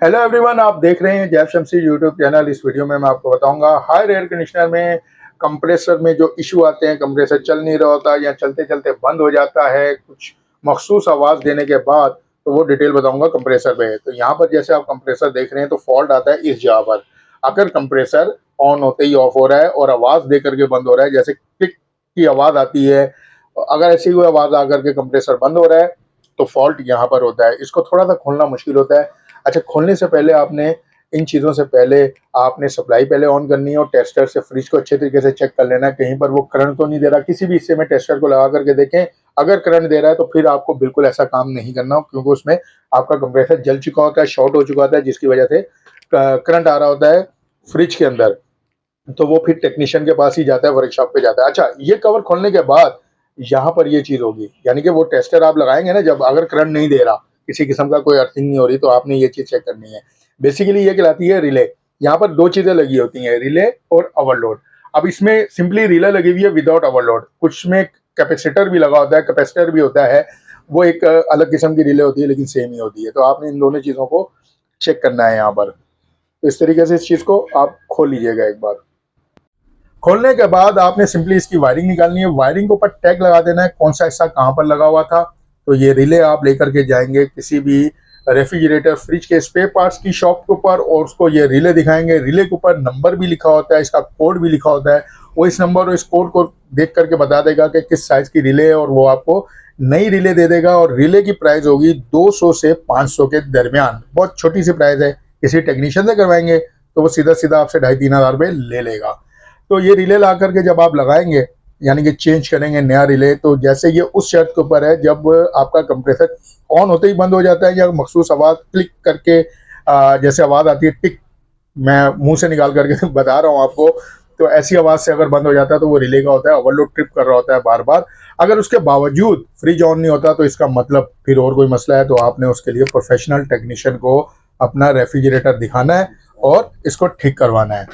Hello everyone, आप देख रहे हैं जैब शमसी यूट्यूब चैनल। इस वीडियो में मैं आपको बताऊंगा हायर एयर कंडीशनर में कंप्रेसर में जो इशू आते हैं, कंप्रेसर चल नहीं रहा होता या चलते चलते बंद हो जाता है कुछ मखसूस आवाज़ देने के बाद, तो वो डिटेल बताऊंगा कंप्रेसर पे। तो यहाँ पर जैसे आप कंप्रेसर देख रहे हैं तो फॉल्ट आता है इस जगह पर। अगर कंप्रेसर ऑन होते ही ऑफ हो रहा है और आवाज़ दे करके बंद हो रहा है, जैसे क्लिक की आवाज़ आती है, अगर ऐसी कोई आवाज़ आकर के कंप्रेसर बंद हो रहा है तो फॉल्ट यहाँ पर होता है। इसको थोड़ा सा खोलना मुश्किल होता है। अच्छा, खोलने से पहले आपने इन चीज़ों से पहले आपने सप्लाई पहले ऑन करनी है और टेस्टर से फ्रिज को अच्छे तरीके से चेक कर लेना है कहीं पर वो करंट तो नहीं दे रहा। किसी भी हिस्से में टेस्टर को लगा करके देखें, अगर करंट दे रहा है तो फिर आपको बिल्कुल ऐसा काम नहीं करना हो, क्योंकि उसमें आपका कंप्रेसर जल चुका होता है, शॉर्ट हो चुका होता है, जिसकी वजह से करंट आ रहा होता है फ्रिज के अंदर। तो वो फिर टेक्नीशियन के पास ही जाता है, वर्कशॉप पे जाता है। अच्छा, ये कवर खोलने के बाद यहाँ पर ये चीज़ होगी, यानी कि वो टेस्टर आप लगाएंगे ना, जब अगर करंट नहीं दे रहा, किसी किस्म का कोई अर्थिंग नहीं हो रही, तो आपने ये चीज़ चेक करनी है। बेसिकली ये कहलाती है रिले। यहाँ पर दो चीज़ें लगी होती हैं, रिले और ओवरलोड। अब इसमें सिंपली रिले लगी हुई है विदाउट ओवरलोड, कुछ में कैपेसिटर भी लगा होता है, कैपेसिटर भी होता है, वो एक अलग किस्म की रिले होती है लेकिन सेम ही होती है। तो आपने इन दोनों चीज़ों को चेक करना है यहाँ पर। तो इस तरीके से इस चीज़ को आप खोल लीजिएगा एक बार। खोलने के बाद आपने सिंपली इसकी वायरिंग निकालनी है। वायरिंग के ऊपर टैग लगा देना है कौन सा हिस्सा कहाँ पर लगा हुआ था। तो ये रिले आप लेकर के जाएंगे किसी भी रेफ्रिजरेटर फ्रिज के स्पेयर पार्ट्स की शॉप के ऊपर और उसको ये रिले दिखाएंगे। रिले के ऊपर नंबर भी लिखा होता है, इसका कोड भी लिखा होता है। वो इस नंबर और इस कोड को देख करके बता देगा कि किस साइज की रिले है और वो आपको नई रिले दे देगा। और रिले की प्राइस होगी 200 से 500 के दरमियान, बहुत छोटी सी प्राइस है। किसी टेक्नीशियन से करवाएंगे तो वो सीधा सीधा आपसे 2,500-3,000 रुपये ले लेगा। तो ये रिले ला करके जब आप लगाएंगे, यानी कि चेंज करेंगे नया रिले, तो जैसे ये उस शर्त के ऊपर है, जब आपका कंप्रेसर ऑन होते ही बंद हो जाता है या मखसूस आवाज़ क्लिक करके जैसे आवाज़ आती है टिक, मैं मुंह से निकाल करके बता रहा हूँ आपको, तो ऐसी आवाज़ से अगर बंद हो जाता है तो वो रिले का होता है, ओवरलोड ट्रिप कर रहा होता है बार बार। अगर उसके बावजूद फ्रिज ऑन नहीं होता तो इसका मतलब फिर और कोई मसला है। तो आपने उसके लिए प्रोफेशनल टेक्नीशियन को अपना रेफ्रिजरेटर दिखाना है और इसको ठीक करवाना है।